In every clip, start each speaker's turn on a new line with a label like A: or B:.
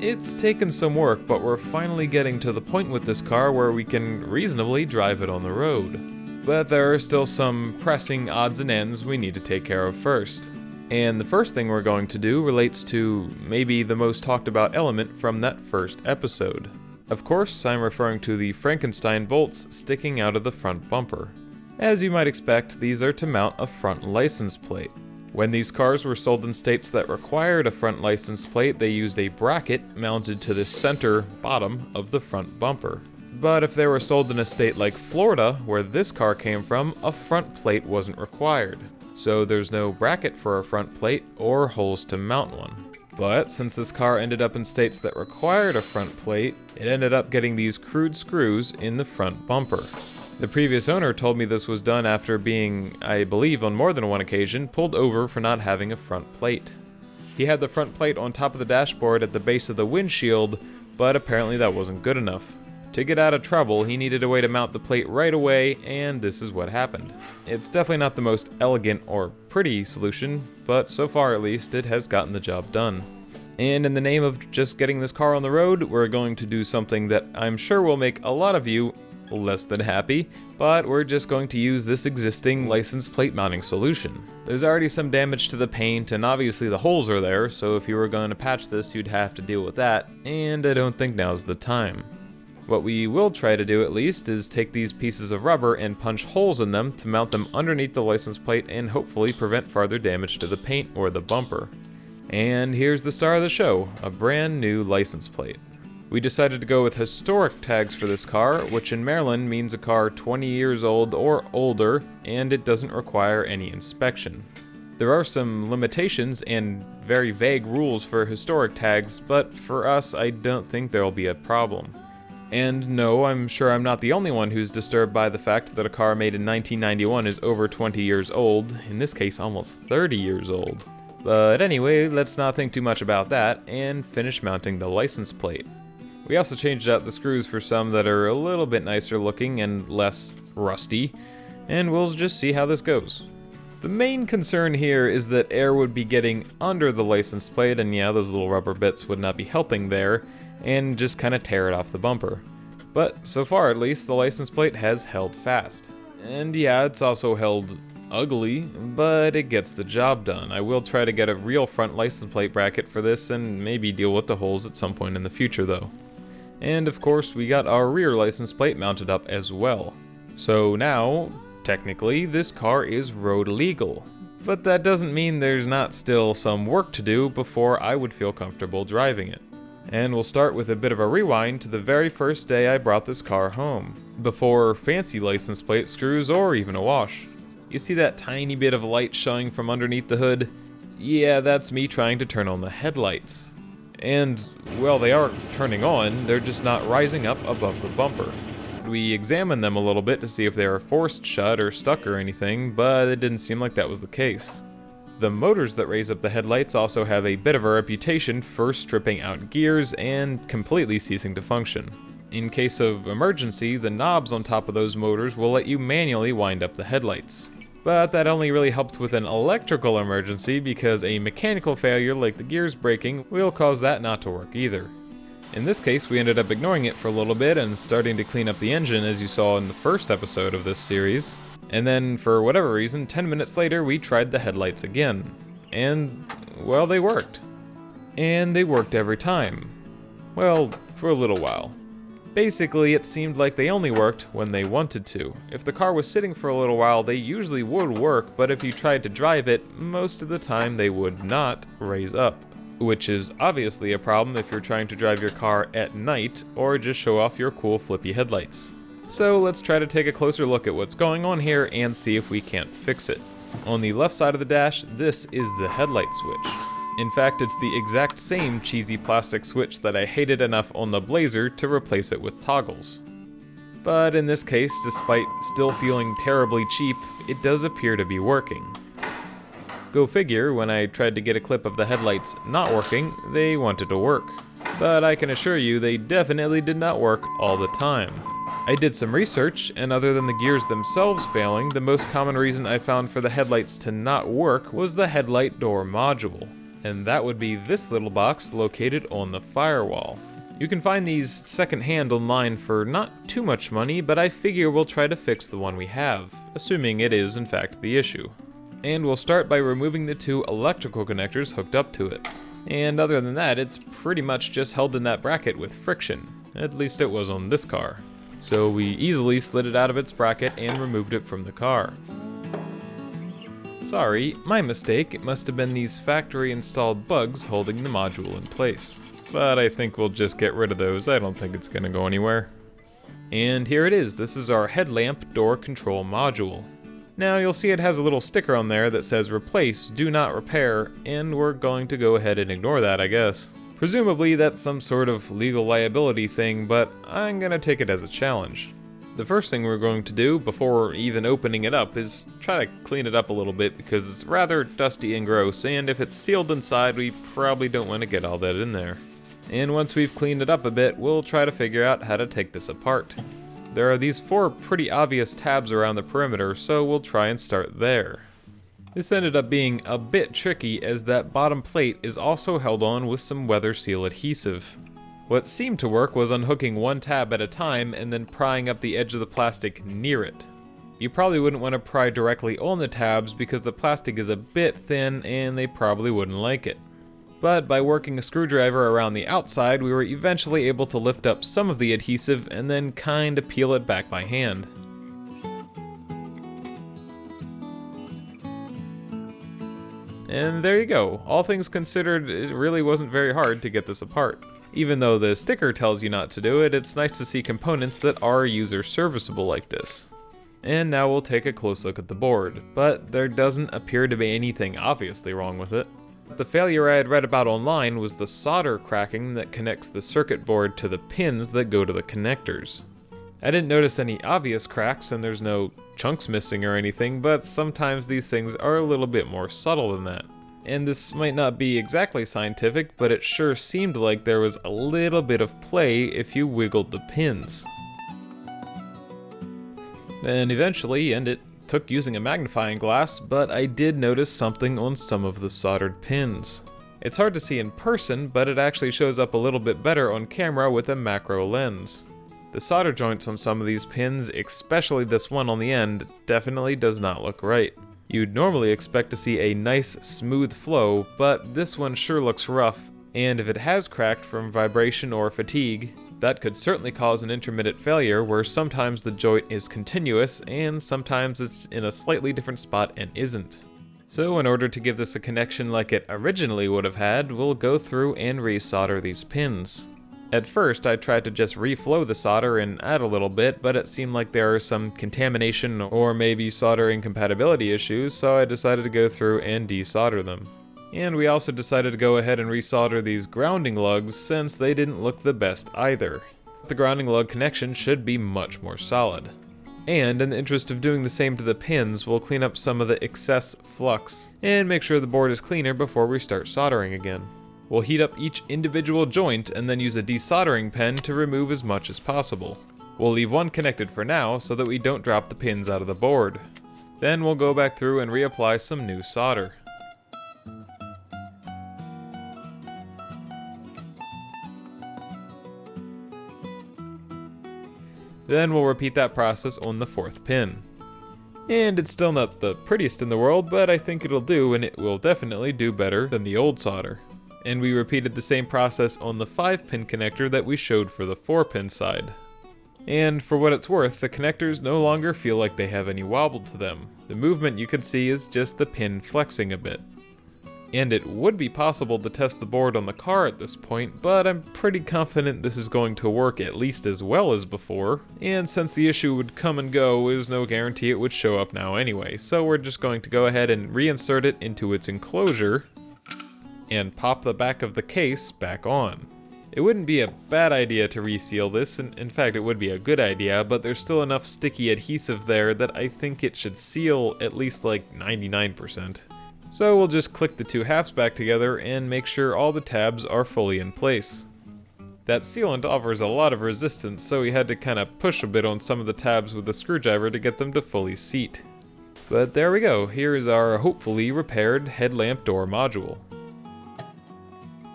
A: It's taken some work, but we're finally getting to the point with this car where we can reasonably drive it on the road. But there are still some pressing odds and ends we need to take care of first. And the first thing we're going to do relates to maybe the most talked about element from that first episode. Of course, I'm referring to the Frankenstein bolts sticking out of the front bumper. As you might expect, these are to mount a front license plate. When these cars were sold in states that required a front license plate, they used a bracket mounted to the center bottom of the front bumper. But if they were sold in a state like Florida, where this car came from, a front plate wasn't required. So there's no bracket for a front plate or holes to mount one. But since this car ended up in states that required a front plate, it ended up getting these crude screws in the front bumper. The previous owner told me this was done after being, I believe on more than one occasion, pulled over for not having a front plate. He had the front plate on top of the dashboard at the base of the windshield, but apparently that wasn't good enough. To get out of trouble, he needed a way to mount the plate right away, and this is what happened. It's definitely not the most elegant or pretty solution, but so far at least, it has gotten the job done. And in the name of just getting this car on the road, we're going to do something that I'm sure will make a lot of you less than happy, but we're just going to use this existing license plate mounting solution. There's already some damage to the paint, and obviously the holes are there, so if you were going to patch this, you'd have to deal with that, and I don't think now's the time. What we will try to do at least is take these pieces of rubber and punch holes in them to mount them underneath the license plate and hopefully prevent farther damage to the paint or the bumper. And here's the star of the show, a brand new license plate. We decided to go with historic tags for this car, which in Maryland means a car 20 years old or older, and it doesn't require any inspection. There are some limitations and very vague rules for historic tags, but for us, I don't think there'll be a problem. And no, I'm sure I'm not the only one who's disturbed by the fact that a car made in 1991 is over 20 years old, in this case almost 30 years old. But anyway, let's not think too much about that, and finish mounting the license plate. We also changed out the screws for some that are a little bit nicer looking and less rusty, and we'll just see how this goes. The main concern here is that air would be getting under the license plate, and yeah, those little rubber bits would not be helping there, and just kind of tear it off the bumper. But so far at least, the license plate has held fast. And yeah, it's also held ugly, but it gets the job done. I will try to get a real front license plate bracket for this and maybe deal with the holes at some point in the future though. And of course, we got our rear license plate mounted up as well. So now, technically, this car is road legal. But that doesn't mean there's not still some work to do before I would feel comfortable driving it. And we'll start with a bit of a rewind to the very first day I brought this car home, before fancy license plate screws or even a wash. You see that tiny bit of light showing from underneath the hood? Yeah, that's me trying to turn on the headlights. And, well, they are turning on, they're just not rising up above the bumper. We examined them a little bit to see if they were forced shut or stuck or anything, but it didn't seem like that was the case. The motors that raise up the headlights also have a bit of a reputation for stripping out gears and completely ceasing to function. In case of emergency, the knobs on top of those motors will let you manually wind up the headlights. But that only really helps with an electrical emergency because a mechanical failure like the gears breaking will cause that not to work either. In this case, we ended up ignoring it for a little bit and starting to clean up the engine as you saw in the first episode of this series. And then, for whatever reason, 10 minutes later we tried the headlights again. And, well, they worked. And they worked every time. Well, for a little while. Basically, it seemed like they only worked when they wanted to. If the car was sitting for a little while, they usually would work, but if you tried to drive it, most of the time they would not raise up. Which is obviously a problem if you're trying to drive your car at night, or just show off your cool flippy headlights. So let's try to take a closer look at what's going on here and see if we can't fix it. On the left side of the dash, this is the headlight switch. In fact, it's the exact same cheesy plastic switch that I hated enough on the Blazer to replace it with toggles. But in this case, despite still feeling terribly cheap, it does appear to be working. Go figure, when I tried to get a clip of the headlights not working, they wanted to work. But I can assure you they definitely did not work all the time. I did some research, and other than the gears themselves failing, the most common reason I found for the headlights to not work was the headlight door module. and that would be this little box located on the firewall. You can find these secondhand online for not too much money, but I figure we'll try to fix the one we have, assuming it is in fact the issue. And we'll start by removing the 2 electrical connectors hooked up to it. And other than that, it's pretty much just held in that bracket with friction. At least it was on this car. So we easily slid it out of its bracket and removed it from the car. Sorry, my mistake. It must have been these factory installed bugs holding the module in place. But I think we'll just get rid of those. I don't think it's gonna go anywhere. And here it is. This is our headlamp door control module. Now you'll see it has a little sticker on there that says replace, do not repair, and we're going to go ahead and ignore that, I guess. Presumably that's some sort of legal liability thing, but I'm gonna take it as a challenge. The first thing we're going to do before even opening it up is try to clean it up a little bit because it's rather dusty and gross, and if it's sealed inside we probably don't want to get all that in there. And once we've cleaned it up a bit, we'll try to figure out how to take this apart. There are these 4 pretty obvious tabs around the perimeter, so we'll try and start there. This ended up being a bit tricky as that bottom plate is also held on with some weather seal adhesive. What seemed to work was unhooking 1 tab at a time and then prying up the edge of the plastic near it. You probably wouldn't want to pry directly on the tabs because the plastic is a bit thin and they probably wouldn't like it. But by working a screwdriver around the outside, we were eventually able to lift up some of the adhesive and then kinda peel it back by hand. And there you go. All things considered, it really wasn't very hard to get this apart. Even though the sticker tells you not to do it, it's nice to see components that are user serviceable like this. And now we'll take a close look at the board, but there doesn't appear to be anything obviously wrong with it. The failure I had read about online was the solder cracking that connects the circuit board to the pins that go to the connectors. I didn't notice any obvious cracks and there's no chunks missing or anything, but sometimes these things are a little bit more subtle than that. And this might not be exactly scientific, but it sure seemed like there was a little bit of play if you wiggled the pins. And eventually, and it took using a magnifying glass, but I did notice something on some of the soldered pins. It's hard to see in person, but it actually shows up a little bit better on camera with a macro lens. The solder joints on some of these pins, especially this one on the end, definitely does not look right. You'd normally expect to see a nice, smooth flow, but this one sure looks rough, and if it has cracked from vibration or fatigue, that could certainly cause an intermittent failure where sometimes the joint is continuous and sometimes it's in a slightly different spot and isn't. So in order to give this a connection like it originally would have had, we'll go through and resolder these pins. At first I tried to just reflow the solder and add a little bit, but it seemed like there are some contamination or maybe solder incompatibility issues, so I decided to go through and desolder them. And we also decided to go ahead and resolder these grounding lugs since they didn't look the best either. The grounding lug connection should be much more solid. And in the interest of doing the same to the pins, we'll clean up some of the excess flux and make sure the board is cleaner before we start soldering again. We'll heat up each individual joint and then use a desoldering pen to remove as much as possible. We'll leave one connected for now so that we don't drop the pins out of the board. Then we'll go back through and reapply some new solder. Then we'll repeat that process on the 4th pin. And it's still not the prettiest in the world, but I think it'll do, and it will definitely do better than the old solder. And we repeated the same process on the 5-pin connector that we showed for the 4-pin side. And for what it's worth, the connectors no longer feel like they have any wobble to them. The movement you can see is just the pin flexing a bit. And it would be possible to test the board on the car at this point, but I'm pretty confident this is going to work at least as well as before, and since the issue would come and go, there's no guarantee it would show up now anyway, so we're just going to go ahead and reinsert it into its enclosure, and pop the back of the case back on. It wouldn't be a bad idea to reseal this, and in fact it would be a good idea, but there's still enough sticky adhesive there that I think it should seal at least like 99%. So we'll just click the 2 halves back together and make sure all the tabs are fully in place. That sealant offers a lot of resistance, so we had to kind of push a bit on some of the tabs with the screwdriver to get them to fully seat. But there we go, here is our hopefully repaired headlamp door module.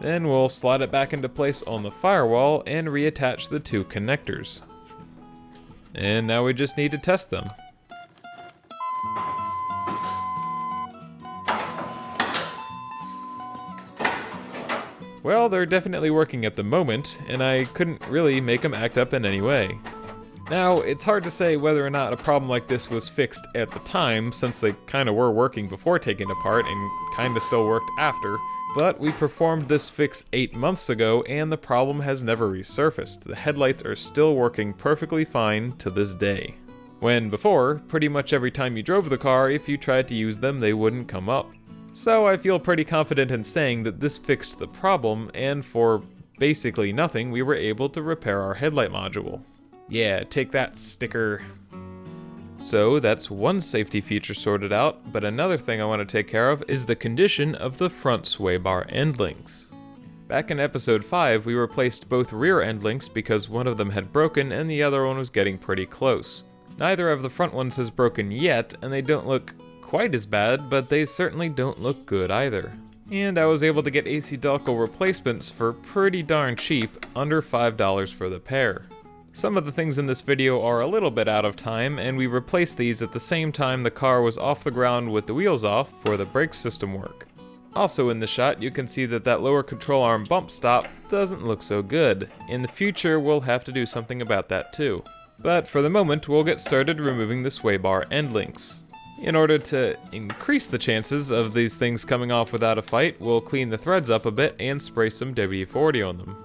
A: Then we'll slide it back into place on the firewall and reattach the two connectors. And now we just need to test them. Well, they're definitely working at the moment, and I couldn't really make them act up in any way. Now, it's hard to say whether or not a problem like this was fixed at the time, since they kinda were working before taking it apart and kinda still worked after, but we performed this fix 8 months ago and the problem has never resurfaced. The headlights are still working perfectly fine to this day. When before, pretty much every time you drove the car, if you tried to use them, they wouldn't come up. So I feel pretty confident in saying that this fixed the problem, and for basically nothing, we were able to repair our headlight module. Yeah, take that, sticker. So that's one safety feature sorted out, but another thing I want to take care of is the condition of the front sway bar end links. Back in episode 5, we replaced both rear end links because one of them had broken and the other one was getting pretty close. Neither of the front ones has broken yet, and they don't look quite as bad, but they certainly don't look good either. And I was able to get AC Delco replacements for pretty darn cheap, under $5 for the pair. Some of the things in this video are a little bit out of time, and we replaced these at the same time the car was off the ground with the wheels off for the brake system work. Also in the shot, you can see that lower control arm bump stop doesn't look so good. In the future, we'll have to do something about that too. But for the moment, we'll get started removing the sway bar end links. In order to increase the chances of these things coming off without a fight, we'll clean the threads up a bit and spray some WD-40 on them.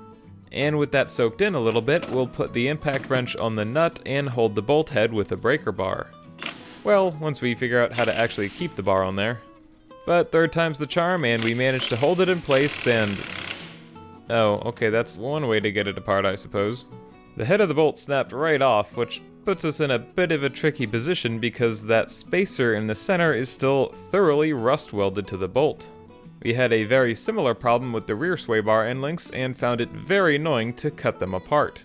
A: And with that soaked in a little bit, we'll put the impact wrench on the nut and hold the bolt head with a breaker bar. Well, once we figure out how to actually keep the bar on there. But third time's the charm, and we managed to hold it in place and... Oh, okay, that's one way to get it apart, I suppose. The head of the bolt snapped right off, which puts us in a bit of a tricky position because that spacer in the center is still thoroughly rust welded to the bolt. We had a very similar problem with the rear sway bar end links and found it very annoying to cut them apart.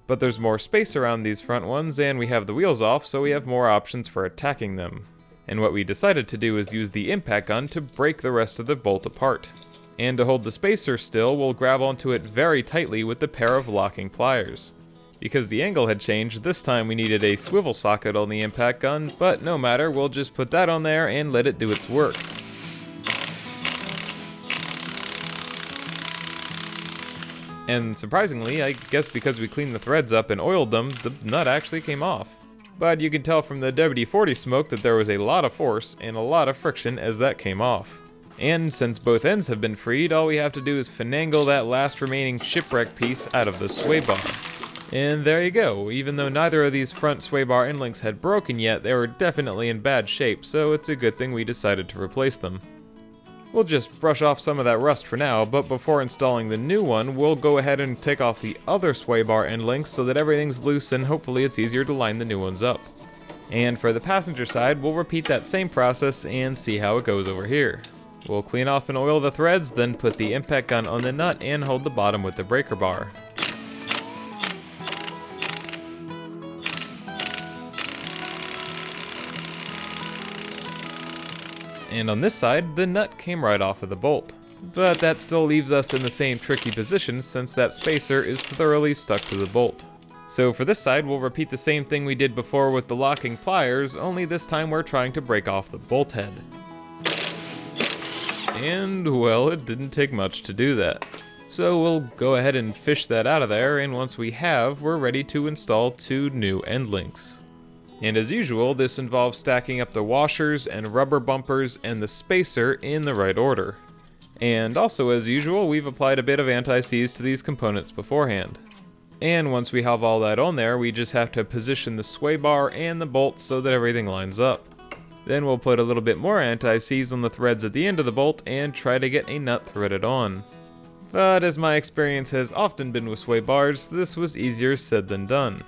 A: But there's more space around these front ones and we have the wheels off, so we have more options for attacking them. And what we decided to do is use the impact gun to break the rest of the bolt apart. And to hold the spacer still, we'll grab onto it very tightly with a pair of locking pliers. Because the angle had changed, this time we needed a swivel socket on the impact gun, but no matter, we'll just put that on there and let it do its work. And surprisingly, I guess because we cleaned the threads up and oiled them, the nut actually came off. But you can tell from the WD-40 smoke that there was a lot of force and a lot of friction as that came off. And since both ends have been freed, all we have to do is finagle that last remaining shipwreck piece out of the sway bar. And there you go. Even though neither of these front sway bar end links had broken yet, they were definitely in bad shape, so it's a good thing we decided to replace them. We'll just brush off some of that rust for now, but before installing the new one, we'll go ahead and take off the other sway bar end links so that everything's loose and hopefully it's easier to line the new ones up. And for the passenger side, we'll repeat that same process and see how it goes over here. We'll clean off and oil the threads, then put the impact gun on the nut and hold the bottom with the breaker bar. And on this side, the nut came right off of the bolt. But that still leaves us in the same tricky position since that spacer is thoroughly stuck to the bolt. So for this side, we'll repeat the same thing we did before with the locking pliers, only this time we're trying to break off the bolt head. And, well, it didn't take much to do that. So we'll go ahead and fish that out of there, and once we have, we're ready to install 2 new end links. And as usual, this involves stacking up the washers and rubber bumpers and the spacer in the right order. And also as usual, we've applied a bit of anti-seize to these components beforehand. And once we have all that on there, we just have to position the sway bar and the bolts so that everything lines up. Then we'll put a little bit more anti-seize on the threads at the end of the bolt and try to get a nut threaded on. But as my experience has often been with sway bars, this was easier said than done.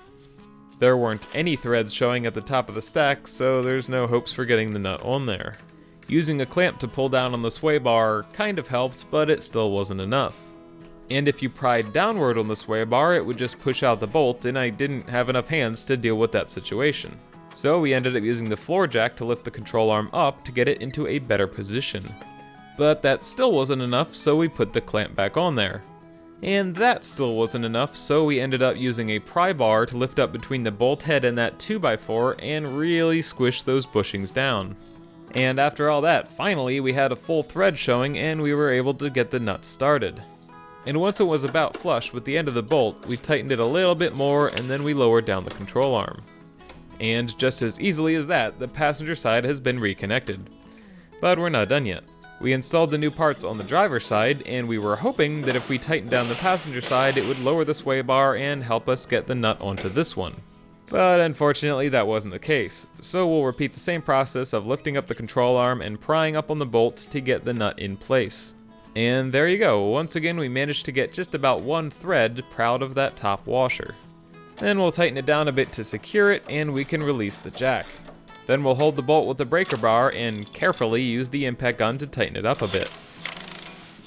A: There weren't any threads showing at the top of the stack, so there's no hopes for getting the nut on there. Using a clamp to pull down on the sway bar kind of helped, but it still wasn't enough. And if you pried downward on the sway bar, it would just push out the bolt, and I didn't have enough hands to deal with that situation. So we ended up using the floor jack to lift the control arm up to get it into a better position. But that still wasn't enough, so we put the clamp back on there. And that still wasn't enough, so we ended up using a pry bar to lift up between the bolt head and that 2x4 and really squish those bushings down. And after all that, finally we had a full thread showing and we were able to get the nut started. And once it was about flush with the end of the bolt, we tightened it a little bit more and then we lowered down the control arm. And just as easily as that, the passenger side has been reconnected. But we're not done yet. We installed the new parts on the driver's side, and we were hoping that if we tightened down the passenger side, it would lower the sway bar and help us get the nut onto this one. But unfortunately, that wasn't the case. So we'll repeat the same process of lifting up the control arm and prying up on the bolts to get the nut in place. And there you go. Once again, we managed to get just about one thread proud of that top washer. Then we'll tighten it down a bit to secure it, and we can release the jack. Then we'll hold the bolt with the breaker bar and carefully use the impact gun to tighten it up a bit.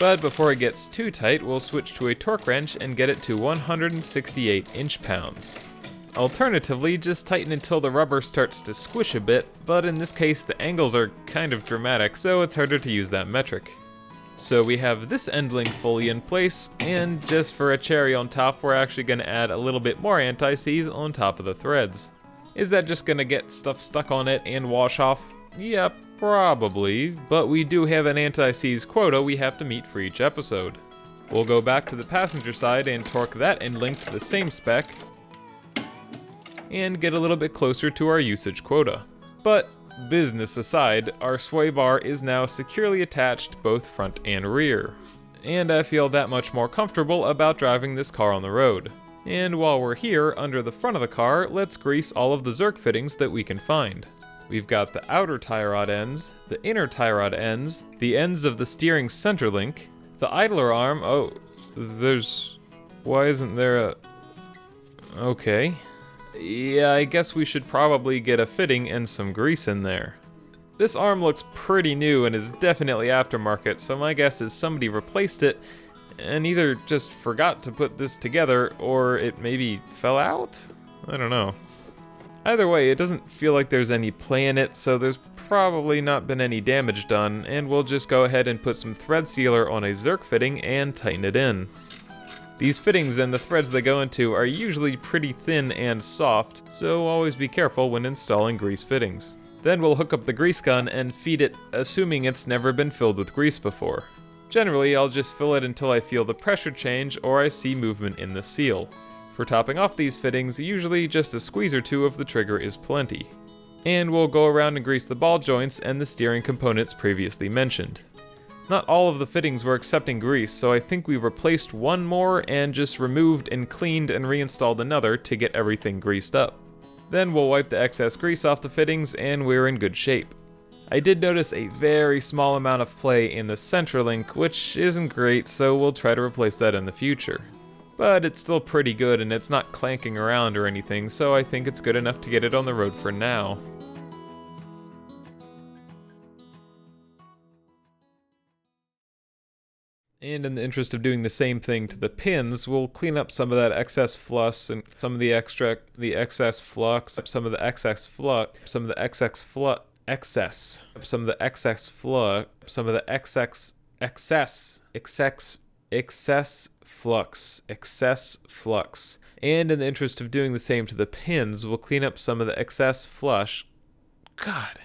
A: But before it gets too tight, we'll switch to a torque wrench and get it to 168 inch-pounds. Alternatively, just tighten until the rubber starts to squish a bit, but in this case the angles are kind of dramatic, so it's harder to use that metric. So we have this end link fully in place, and just for a cherry on top, we're actually going to add a little bit more anti-seize on top of the threads. Is that just gonna get stuff stuck on it and wash off? Yeah, probably, but we do have an anti-seize quota we have to meet for each episode. We'll go back to the passenger side and torque that end link to the same spec, and get a little bit closer to our usage quota. But business aside, our sway bar is now securely attached both front and rear, and I feel that much more comfortable about driving this car on the road. And while we're here, under the front of the car, let's grease all of the Zerk fittings that we can find. We've got the outer tie rod ends, the inner tie rod ends, the ends of the steering center link, the idler arm. Why isn't there a... Okay. Yeah, I guess we should probably get a fitting and some grease in there. This arm looks pretty new and is definitely aftermarket, so my guess is somebody replaced it and either just forgot to put this together, or it maybe fell out? I don't know. Either way, it doesn't feel like there's any play in it, so there's probably not been any damage done, and we'll just go ahead and put some thread sealer on a Zerk fitting and tighten it in. These fittings and the threads they go into are usually pretty thin and soft, so always be careful when installing grease fittings. Then we'll hook up the grease gun and feed it, assuming it's never been filled with grease before. Generally, I'll just fill it until I feel the pressure change or I see movement in the seal. For topping off these fittings, usually just a squeeze or two of the trigger is plenty. And we'll go around and grease the ball joints and the steering components previously mentioned. Not all of the fittings were accepting grease, so I think we replaced one more and just removed and cleaned and reinstalled another to get everything greased up. Then we'll wipe the excess grease off the fittings and we're in good shape. I did notice a very small amount of play in the center link, which isn't great, so we'll try to replace that in the future. But it's still pretty good and it's not clanking around or anything, so I think it's good enough to get it on the road for now. And in the interest of doing the same thing to the pins, we'll clean up some of that excess flux and some of the excess flux, some of the excess flux, some of the excess flux, some of the excess flux, some of the excess flux. And in the interest of doing the same to the pins, we'll clean up some of the excess flush. God.